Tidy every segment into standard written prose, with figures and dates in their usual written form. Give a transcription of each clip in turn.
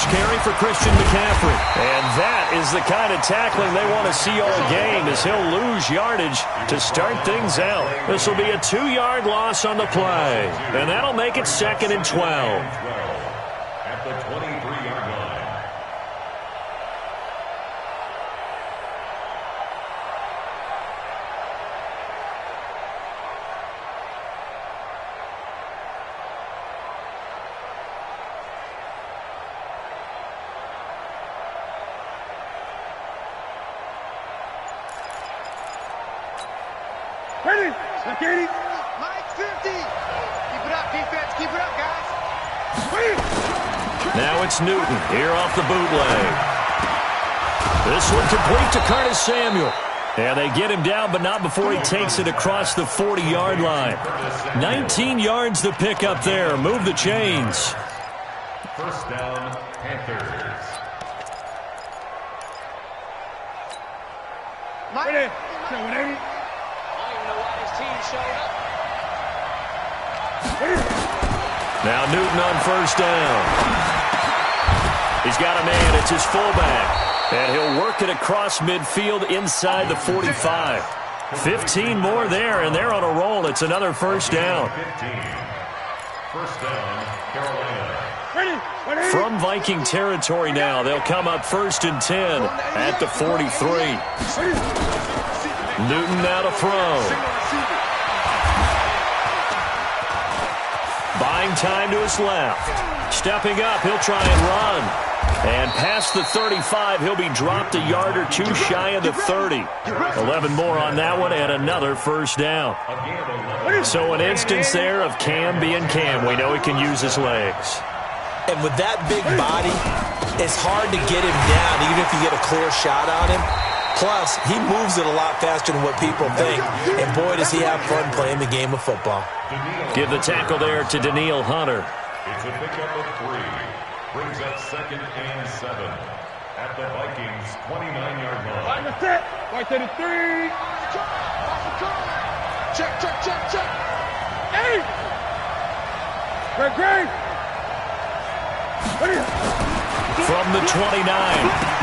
carry for Christian McCaffrey. And that is the kind of tackling they want to see all game, as he'll lose yardage to start things out. This will be a 2-yard loss on the play, and that'll make it 2nd and 12. At the 23-yard line. Ready? Security. Mike 50. Keep it up, defense. Keep it up, guys. Now it's Newton here off the bootleg. This one complete to Curtis Samuel. And they get him down, but not before he takes it across the 40-yard line. 19 yards to pick up there. Move the chains. First down, Panthers. Ready? 780. Now Newton on first down. He's got a man. It's his fullback. And he'll work it across midfield inside the 45. 15 more there, and they're on a roll. It's another first down. 15. First down, Carolina. From Viking territory now, they'll come up 1st and 10 at the 43. Newton now to throw. Buying time to his left. Stepping up, he'll try and run. And past the 35, he'll be dropped a yard or two shy of the 30. 11 more on that one and another first down. So an instance there of Cam being Cam. We know he can use his legs. And with that big body, it's hard to get him down even if you get a clear shot on him. Plus, he moves it a lot faster than what people think. And boy, does he have fun playing the game of football. Give the tackle there to Daniil Hunter. It's a pickup of 3. Brings up 2nd and 7 at the Vikings' 29-yard line. Line is set. Right to the 3. Check, check, check, check. Hey! Great. From the 29,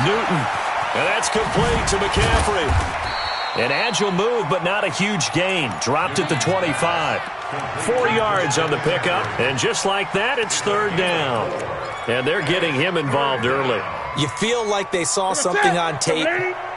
Newton. And that's complete to McCaffrey. An agile move, but not a huge gain. Dropped at the 25. 4 yards on the pickup. And just like that, it's 3rd down. And they're getting him involved early. You feel like they saw something on tape,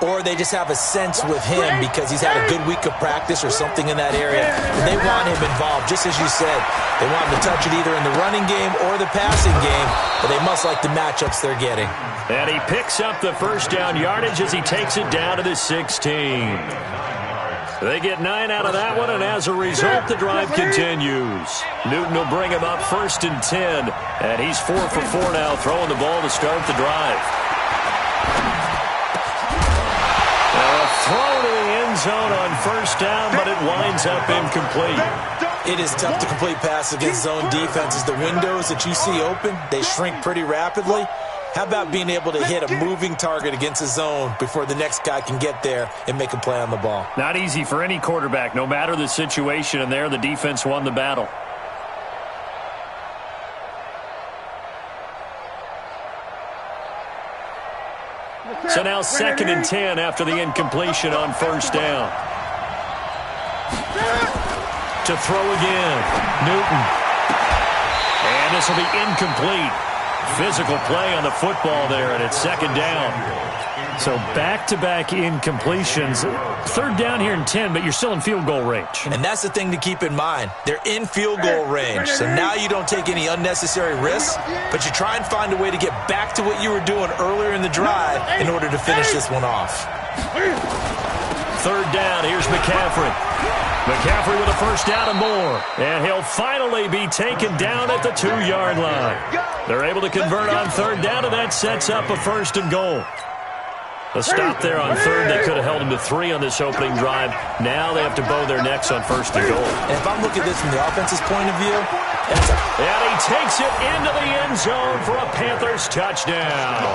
or they just have a sense with him because he's had a good week of practice or something in that area. And they want him involved, just as you said. They want him to touch it either in the running game or the passing game, but they must like the matchups they're getting. And he picks up the first down yardage as he takes it down to the 16. They get 9 out of that one, and as a result, the drive continues. Newton will bring him up 1st and 10, and he's 4 for 4 now, throwing the ball to start the drive. Now a throw to the end zone on first down, but it winds up incomplete. It is tough to complete passes against zone defenses. The windows that you see open, they shrink pretty rapidly. How about being able to hit a moving target against a zone before the next guy can get there and make a play on the ball? Not easy for any quarterback, no matter the situation, and there the defense won the battle. So now 2nd and 10 after the incompletion on first down. To throw again, Newton. And this will be incomplete. Physical play on the football there, and it's 2nd down. So back-to-back incompletions. 3rd down here and 10, but you're still in field goal range. And that's the thing to keep in mind. They're in field goal range, so now you don't take any unnecessary risks, but you try and find a way to get back to what you were doing earlier in the drive in order to finish this one off. 3rd down, here's McCaffrey. McCaffrey with a first down and more. And he'll finally be taken down at the 2-yard line. They're able to convert on 3rd down, and that sets up a 1st and goal. A stop there on 3rd. They could have held him to 3 on this opening drive. Now they have to bow their necks on 1st and goal. And if I'm looking at this from the offense's point of view, and he takes it into the end zone for a Panthers touchdown.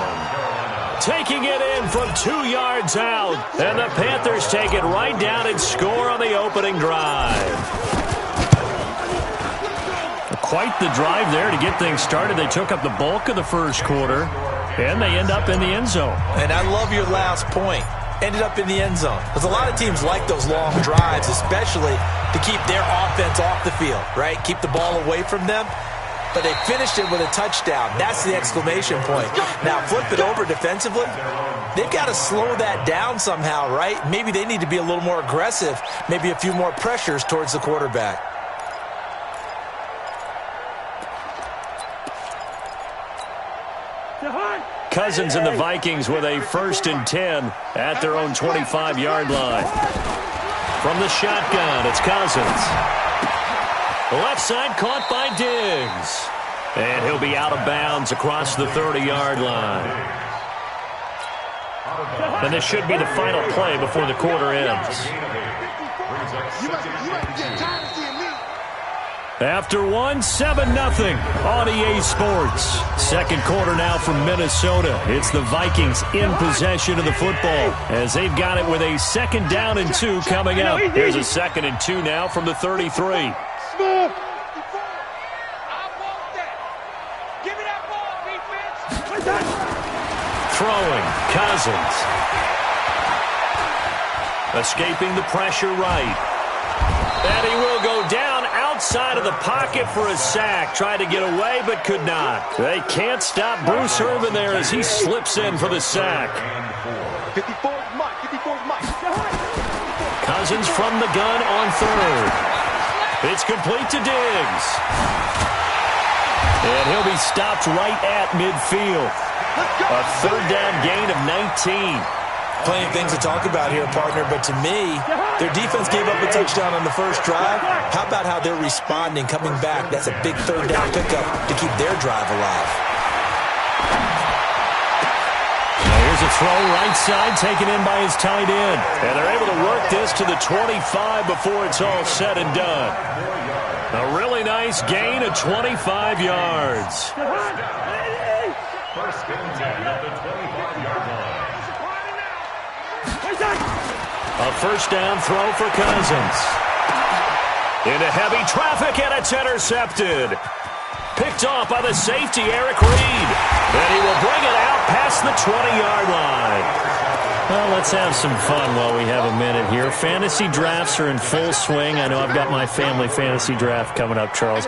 Taking it in from 2 yards out. And the Panthers take it right down and score on the opening drive. A Quite the drive there to get things started. They took up the bulk of the first quarter, and they end up in the end zone. And I love your last point. Ended up in the end zone. Because a lot of teams like those long drives, especially to keep their offense off the field, right? Keep the ball away from them. But they finished it with a touchdown. That's the exclamation point. Now, flip it over defensively. They've got to slow that down somehow, right? Maybe they need to be a little more aggressive. Maybe a few more pressures towards the quarterback. Cousins and the Vikings with a 1st and 10 at their own 25-yard line. From the shotgun, it's Cousins. Left side caught by Diggs. And he'll be out of bounds across the 30-yard line. And this should be the final play before the quarter ends. After one, 7-0 on EA Sports. Second quarter now from Minnesota. It's the Vikings in possession of the football as they've got it with a 2nd down and 2 coming up. Here's a 2nd and 2 now from the 33. Throwing, Cousins. Escaping the pressure right. And he will go down outside of the pocket for a sack. Tried to get away, but could not. They can't stop Bruce Irvin there as he slips in for the sack. 54 Mike. 54 Mike. Cousins from the gun on 3rd. It's complete to Diggs. And he'll be stopped right at midfield. A 3rd down gain of 19. Plenty of things to talk about here, partner, but to me, their defense gave up a touchdown on the first drive. How about how they're responding, coming back? That's a big 3rd down pickup to keep their drive alive. Now here's a throw right side taken in by his tight end. And they're able to work this to the 25 before it's all said and done. A really nice gain of 25 yards. First and 10 at the 25-yard line. A 1st down throw for Cousins. Into heavy traffic, and it's intercepted. Picked off by the safety, Eric Reed. And he will bring it out past the 20-yard line. Well, let's have some fun while we have a minute here. Fantasy drafts are in full swing. I know I've got my family fantasy draft coming up, Charles.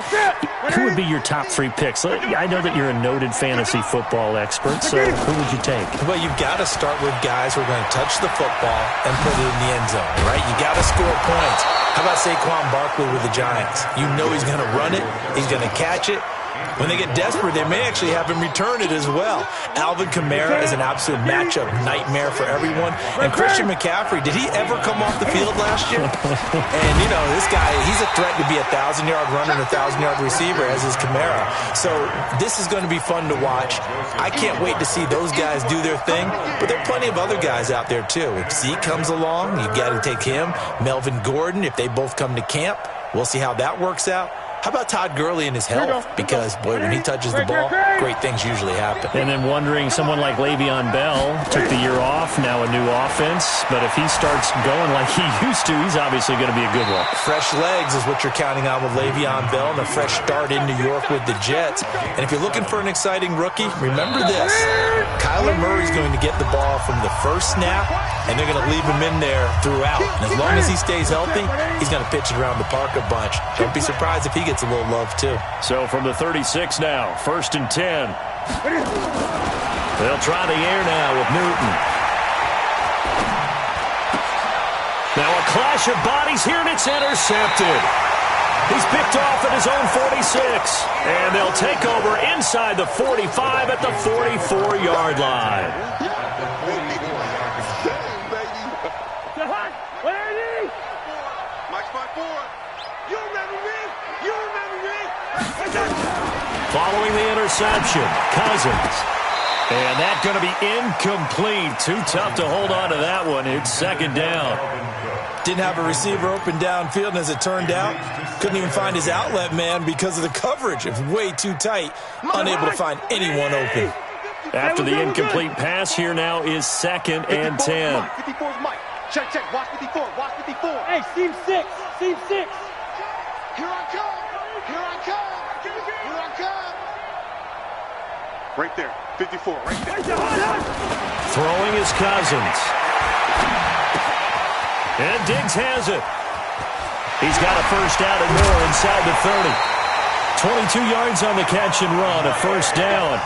Who would be your top 3 picks? I know that you're a noted fantasy football expert, so who would you take? Well, you've got to start with guys who are going to touch the football and put it in the end zone, right? You got to score points. How about Saquon Barkley with the Giants? You know he's going to run it. He's going to catch it. When they get desperate, they may actually have him return it as well. Alvin Kamara is an absolute matchup nightmare for everyone. And Christian McCaffrey, did he ever come off the field last year? And, you know, this guy, he's a threat to be a 1,000-yard runner and a 1,000-yard receiver, as is Kamara. So this is going to be fun to watch. I can't wait to see those guys do their thing. But there are plenty of other guys out there, too. If Zeke comes along, you've got to take him. Melvin Gordon, if they both come to camp, we'll see how that works out. How about Todd Gurley and his health? Because, boy, when he touches the ball, great things usually happen. And then wondering, someone like Le'Veon Bell took the year off, now a new offense. But if he starts going like he used to, he's obviously going to be a good one. Fresh legs is what you're counting on with Le'Veon Bell and a fresh start in New York with the Jets. And if you're looking for an exciting rookie, remember this. Kyler Murray's going to get the ball from the first snap, and they're going to leave him in there throughout. And as long as he stays healthy, he's going to pitch it around the park a bunch. Don't be surprised if he gets a little love, too. So from the 36 now, 1st and 10. They'll try the air now with Newton. Now a clash of bodies here, and it's intercepted. He's picked off at his own 46. And they'll take over inside the 45 at the 44-yard line. Following the interception, Cousins. And that's going to be incomplete. Too tough to hold on to that one. It's 2nd down. Didn't have a receiver open downfield, and as it turned out, couldn't even find his outlet man because of the coverage. It was way too tight. Unable to find anyone open. After the incomplete pass, here now is 2nd and 10. 54 is Mike. Check, check. Watch 54. Watch 54. Hey, seam 6. Seam 6. Here I come. Here I come. Right there. 54, right there. Throwing is Cousins. And Diggs has it. He's got a first down and more inside the 30. 22 yards on the catch and run, a first down.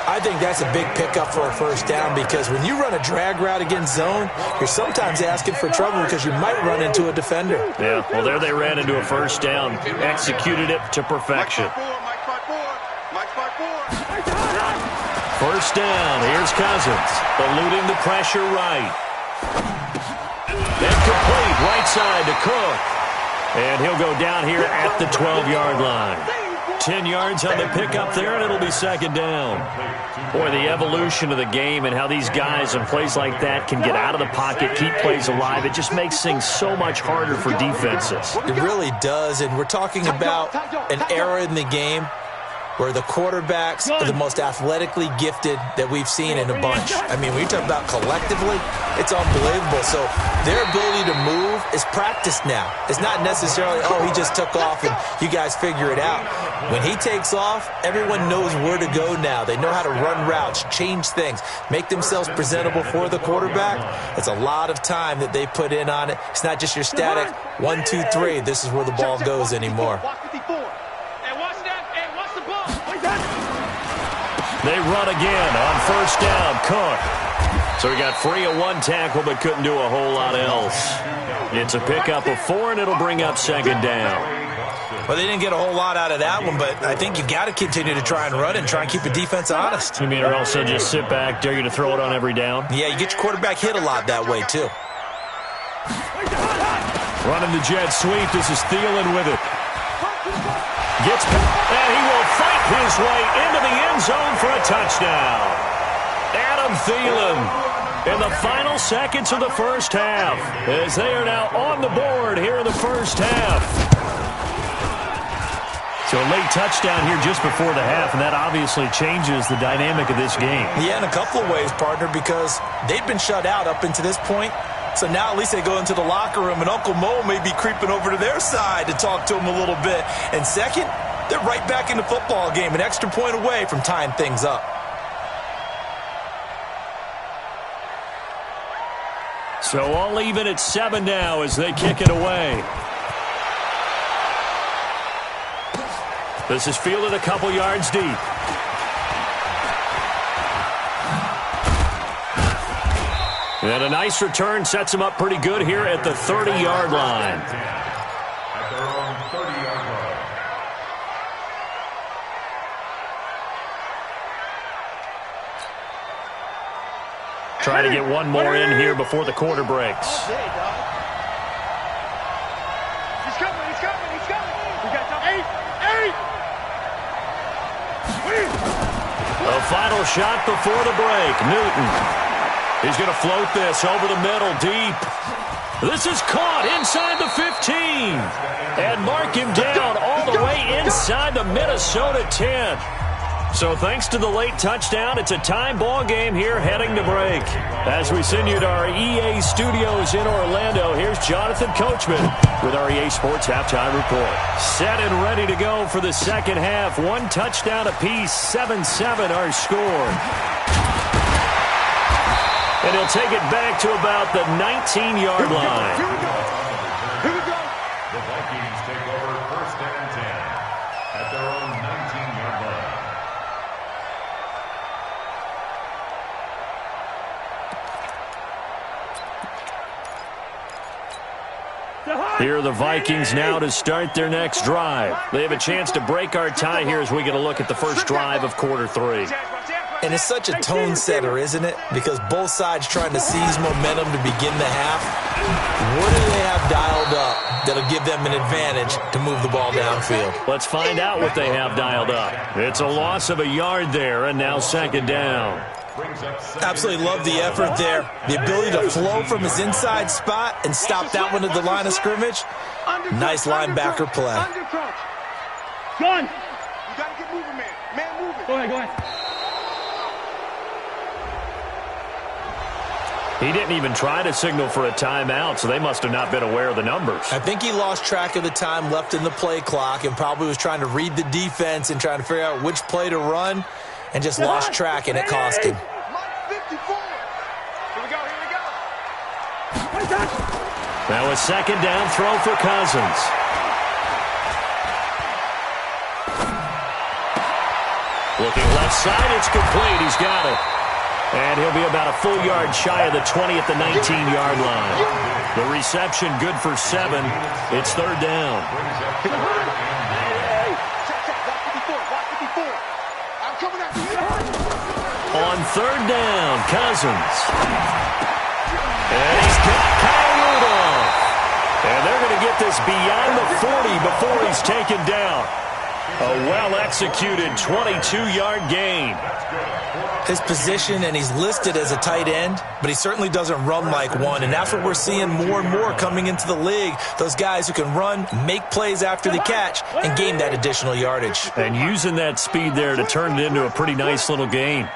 I think that's a big pickup for a first down because when you run a drag route against zone, you're sometimes asking for trouble because you might run into a defender. Yeah, well, there they ran into a first down. Executed it to perfection. First down. Here's Cousins. Eluding the pressure right. And complete right side to Cook. And he'll go down here at the 12-yard line. 10 yards on the pickup there, and it'll be second down. Boy, the evolution of the game and how these guys in plays like that can get out of the pocket, keep plays alive, it just makes things so much harder for defenses. It really does, and we're talking about an era in the game where the quarterbacks are the most athletically gifted that we've seen in a bunch. I mean, when you talk about collectively, it's unbelievable. So their ability to move is practiced now. It's not necessarily, oh, he just took off and you guys figure it out. When he takes off, everyone knows where to go now. They know how to run routes, change things, make themselves presentable for the quarterback. It's a lot of time that they put in on it. It's not just your static 1, 2, 3. This is where the ball goes anymore. They run again on first down. Cook. So he got free of one tackle but couldn't do a whole lot else. It's a pickup of 4, and it'll bring up second down. Well, they didn't get a whole lot out of that one, but I think you've got to continue to try and run and try and keep the defense honest. You mean or also just sit back, dare you to throw it on every down? Yeah, you get your quarterback hit a lot that way, too. Running the jet sweep. This is Thielen with it. Gets and he will fight his way into the end zone for a touchdown. Adam Thielen in the final seconds of the first half as they are now on the board here in the first half. So a late touchdown here just before the half, and that obviously changes the dynamic of this game. Yeah, in a couple of ways, partner, because they've been shut out up until this point. So now at least they go into the locker room, and Uncle Mo may be creeping over to their side to talk to them a little bit. And second, they're right back in the football game, an extra point away from tying things up. So all even at 7 now as they kick it away. This is fielded a couple yards deep. And a nice return sets him up pretty good here at the 30-yard line. At their own 30-yard line. Try to get one more in here before the quarter breaks. He's coming, he's coming, he's coming. We got time. 8. A final shot before the break. Newton. He's going to float this over the middle deep. This is caught inside the 15. And mark him down all the way inside the Minnesota 10. So thanks to the late touchdown, it's a time ball game here heading to break. As we send you to our EA studios in Orlando, here's Jonathan Coachman with our EA Sports Halftime Report. Set and ready to go for the second half. One touchdown apiece, 7-7 our score. And he'll take it back to about the 19-yard line. Here we go. The Vikings take over first and 10 at their own 19-yard line. Here are the Vikings now to start their next drive. They have a chance to break our tie here as we get a look at the first drive of quarter 3. And it's such a tone setter, isn't it? Because both sides trying to seize momentum to begin the half. What do they have dialed up that'll give them an advantage to move the ball downfield? Let's find out what they have dialed up. It's a loss of a yard there, and now second down. Absolutely love the effort there. The ability to flow from his inside spot and stop that one at the line of scrimmage. Nice linebacker play. Gun. You got to get moving, man. Man moving. Go ahead, go ahead. He didn't even try to signal for a timeout, so they must have not been aware of the numbers. I think he lost track of the time left in the play clock and probably was trying to read the defense and trying to figure out which play to run and just lost track, and it cost him. Now a second down throw for Cousins. Looking left side, it's complete. He's got it. And he'll be about a full yard shy of the 20 at the 19-yard line. The reception good for 7. It's third down. On third down, Cousins. And he's got Kyle Rudolph. And they're going to get this beyond the 40 before he's taken down. A well-executed 22-yard gain. His position, and he's listed as a tight end, but he certainly doesn't run like one, and that's what we're seeing more and more coming into the league. Those guys who can run, make plays after the catch, and gain that additional yardage. And using that speed there to turn it into a pretty nice little gain.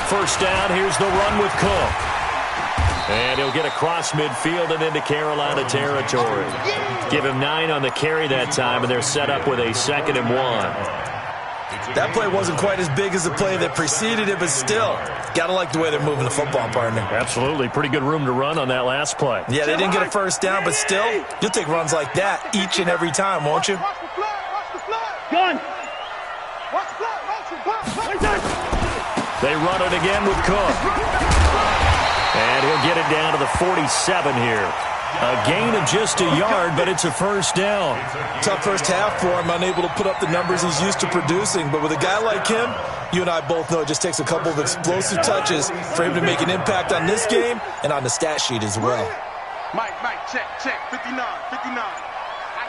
First down, here's the run with Cook. And he'll get across midfield and into Carolina territory. Give him 9 on the carry that time, and they're set up with a 2nd and 1. That play wasn't quite as big as the play that preceded it, but still, got to like the way they're moving the football, partner. Absolutely. Pretty good room to run on that last play. Yeah, they didn't get a first down, but still, you'll take runs like that each and every time, won't you? Gun. They run it again with Cook. And he'll get it down to the 47 here. A gain of just a yard, but it's a first down. Tough first half for him, unable to put up the numbers he's used to producing. But with a guy like him, you and I both know it just takes a couple of explosive touches for him to make an impact on this game and on the stat sheet as well. Mike, check, 59. I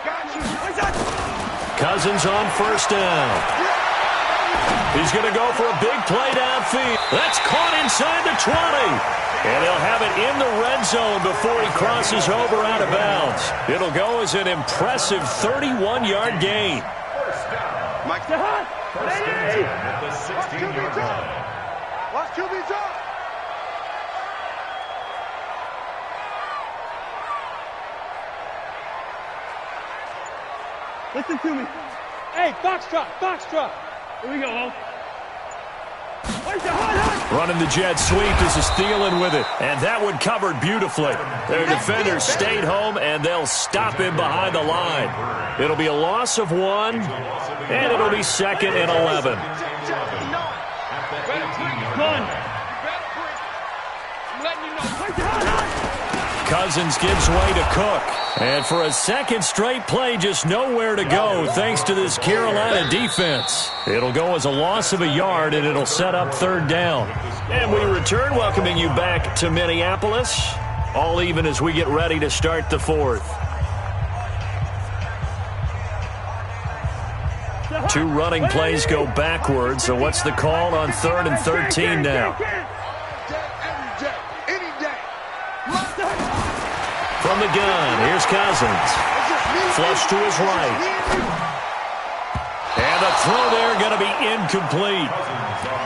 got you. Cousins on first down. He's going to go for a big play downfield. That's caught inside the 20. And he'll have it in the red zone before he crosses over out of bounds. It'll go as an impressive 31-yard gain. Mike, First and 10 at the 16-yard line. watch QB drop. Listen to me. Hey, box drop. Here we go, Running the jet sweep. This is Thielen with it. And that one covered beautifully. Their defenders stayed home, and they'll stop him behind the line. It'll be a loss of 1, and it'll be 2nd and 11. Cousins gives way to Cook. And for a second straight play, just nowhere to go thanks to this Carolina defense. It'll go as a loss of a yard, and it'll set up third down. And we return, welcoming you back to Minneapolis. All even as we get ready to start the 4th. 2 running plays go backwards, so what's the call on 3rd and 13 now? From the gun, here's Cousins. Flush to his right. And the throw there going to be incomplete.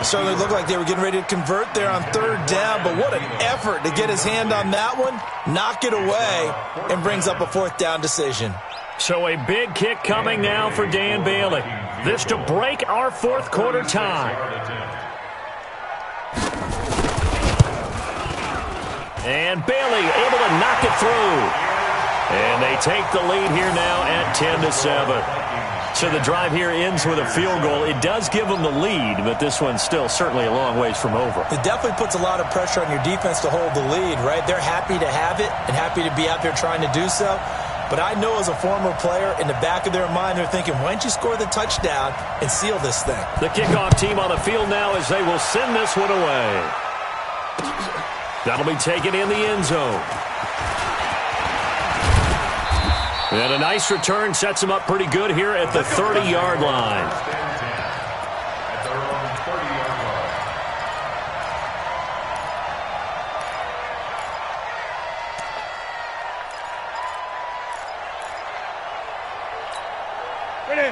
It certainly looked like they were getting ready to convert there on 3rd down, but what an effort to get his hand on that one, knock it away, and brings up a 4th down decision. So a big kick coming now for Dan Bailey. This to break our 4th quarter tie. And Bailey able to knock it through. And they take the lead here now at 10-7. So the drive here ends with a field goal. It does give them the lead, but this one's still certainly a long ways from over. It definitely puts a lot of pressure on your defense to hold the lead, right? They're happy to have it and happy to be out there trying to do so. But I know as a former player, in the back of their mind, they're thinking, why don't you score the touchdown and seal this thing? The kickoff team on the field now as they will send this one away. That'll be taken in the end zone. And a nice return sets him up pretty good here at the 30-yard line.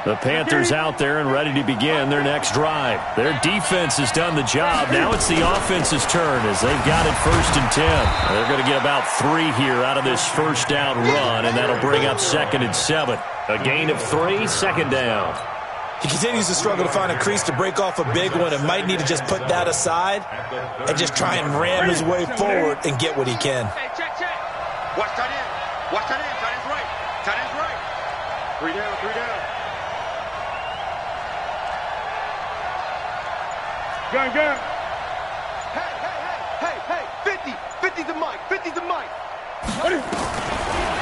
The Panthers out there and ready to begin their next drive. Their defense has done the job. Now it's the offense's turn as they've got it 1st and 10. They're going to get about 3 here out of this first down run, and that'll bring up 2nd and 7. A gain of 3, 2nd down. He continues to struggle to find a crease to break off a big one and might need to just put that aside and just try and ram his way forward and get what he can. Hey, check. Watch tight end. Watch tight end. Tight end's right. Tight end's right. 3 down, 3 down. Gun. Hey. 50's the mic. 50's the mic.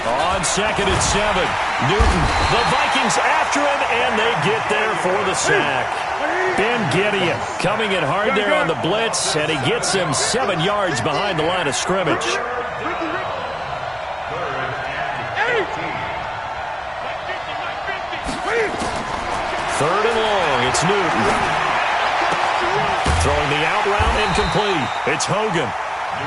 On 2nd and 7, Newton. The Vikings after him, and they get there for the sack. Ben Gideon coming in hard there on the blitz, and he gets him 7 yards behind the line of scrimmage. 3rd and long, it's Newton. Throwing the out route incomplete. It's Hogan.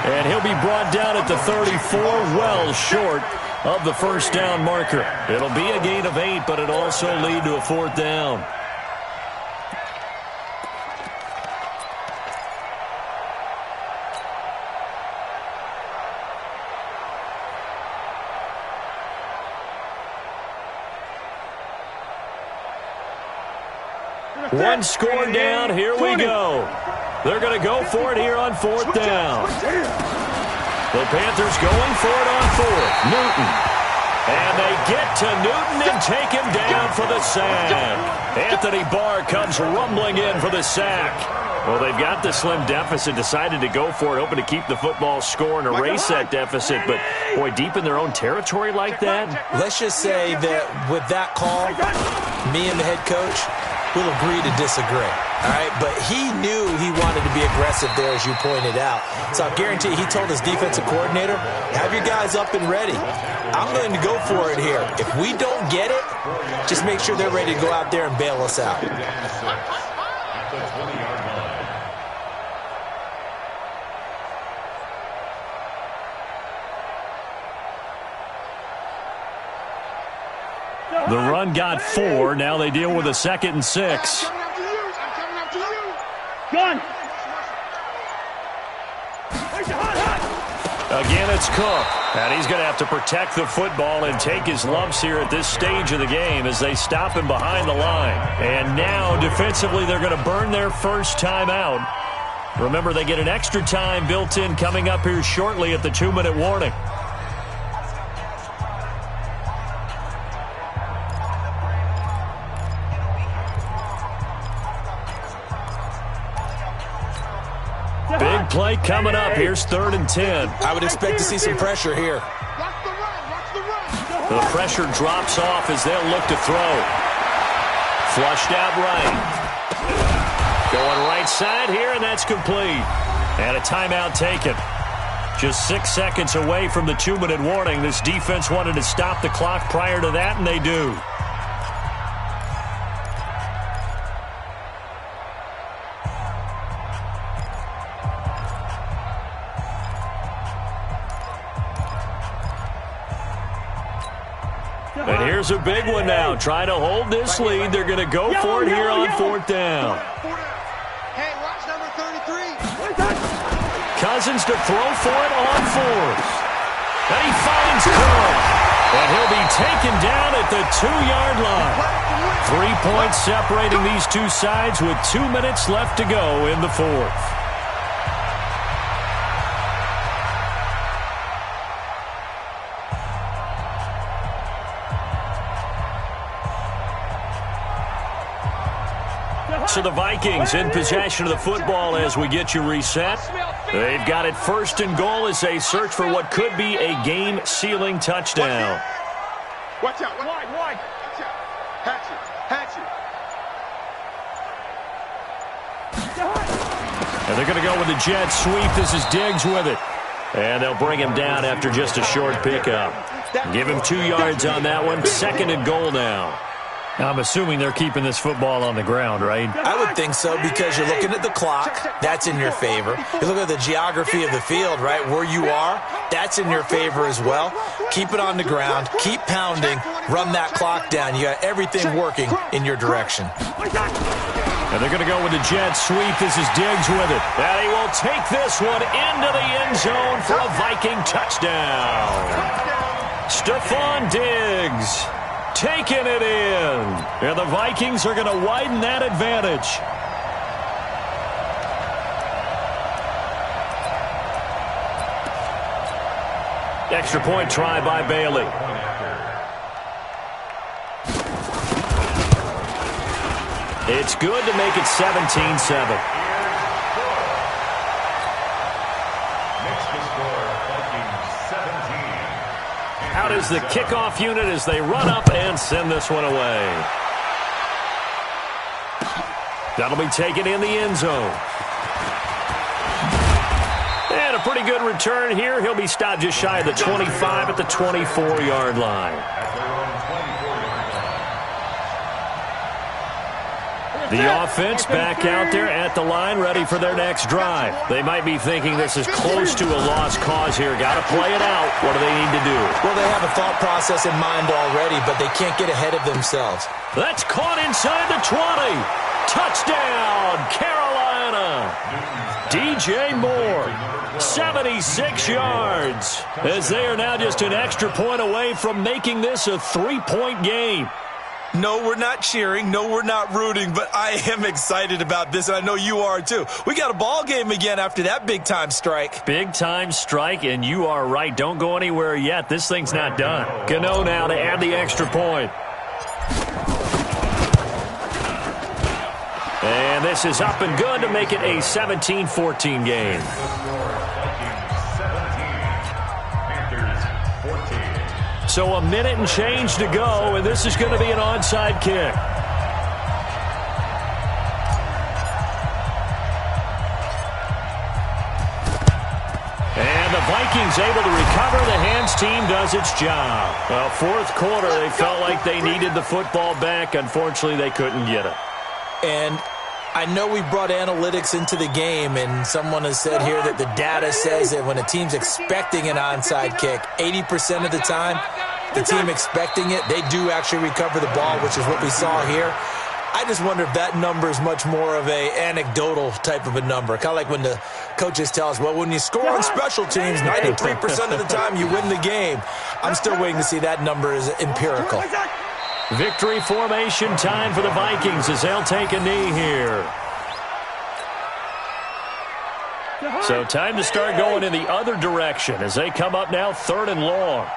And he'll be brought down at the 34, well short of the first down marker. It'll be a gain of 8, but it'll also lead to a 4th down. One score down, here we go. They're going to go for it here on 4th down. The Panthers going for it on 4th. Newton. And they get to Newton and take him down for the sack. Anthony Barr comes rumbling in for the sack. Well, they've got the slim deficit, decided to go for it, hoping to keep the football score and erase that deficit. But, boy, deep in their own territory like that. Let's just say that with that call, me and the head coach will agree to disagree. All right, but he knew he wanted to be aggressive there, as you pointed out. So I guarantee he told his defensive coordinator, have your guys up and ready. I'm going to go for it here. If we don't get it, just make sure they're ready to go out there and bail us out. At the 20-yard line. The run got 4. Now they deal with a 2nd and 6. Gun. Again, it's Cook. And he's going to have to protect the football and take his lumps here at this stage of the game as they stop him behind the line. And now, defensively, they're going to burn their first time out. Remember, they get an extra time built in coming up here shortly at the 2-minute warning. Big play coming up. Here's 3rd and 10. I would expect to see some pressure here. The pressure drops off as they'll look to throw. Flushed out right. Going right side here, and that's complete. And a timeout taken. Just 6 seconds away from the 2-minute warning. This defense wanted to stop the clock prior to that, and they do. And here's a big one now. Trying to hold this lead. They're going to go for it here on 4th down. Hey, watch number 33. Cousins to throw for it on 4th. And he finds Cook. And he'll be taken down at the 2-yard line. 3 points separating these two sides with 2 minutes left to go in the 4th. So the Vikings in possession of the football as we get you reset. They've got it 1st and goal as they search for what could be a game-sealing touchdown. Watch out. Wide. Watch out. Hatchet. And they're going to go with the jet sweep. This is Diggs with it. And they'll bring him down after just a short pickup. Give him 2 yards on that one. 2nd and goal now. I'm assuming they're keeping this football on the ground, right? I would think so because you're looking at the clock. That's in your favor. You look at the geography of the field, right, where you are. That's in your favor as well. Keep it on the ground. Keep pounding. run that clock down. You got everything working in your direction. And they're going to go with the jet sweep. This is Diggs with it. And he will take this one into the end zone for a Viking touchdown. Stephon Diggs taking it in. And the Vikings are going to widen that advantage. Extra point try by Bailey. It's good to make it 17-7. Out is the kickoff unit as they run up and send this one away. That'll be taken in the end zone. And a pretty good return here. He'll be stopped just shy of the 25 at the 24-yard line. The offense back out there at the line, ready for their next drive. They might be thinking this is close to a lost cause here. Got to play it out. What do they need to do? Well, they have a thought process in mind already, but they can't get ahead of themselves. That's caught inside the 20. Touchdown, Carolina. DJ Moore, 76 yards, as they are now just an extra point away from making this a 3-point game. No, we're not cheering. No, we're not rooting, but I am excited about this, and I know you are too. We got a ball game again after that big-time strike. Big-time strike, and you are right. Don't go anywhere yet. This thing's not done. Gano now to add the extra point. And this is up and good to make it a 17-14 game. So a minute and change to go, and this is going to be an onside kick. And the Vikings able to recover. The hands team does its job. Well, fourth quarter, they felt like they needed the football back. Unfortunately, they couldn't get it. And I know we brought analytics into the game, and someone has said here that the data says that when a team's expecting an onside kick, 80% of the time, the team expecting it, they do actually recover the ball, which is what we saw here. I just wonder if that number is much more of a anecdotal type of a number. Kind of like when the coaches tell us, well, when you score on special teams, 93% of the time you win the game. I'm still waiting to see that number is empirical. Victory formation time for the Vikings as they'll take a knee here. So time to start going in the other direction as they come up now 3rd and long.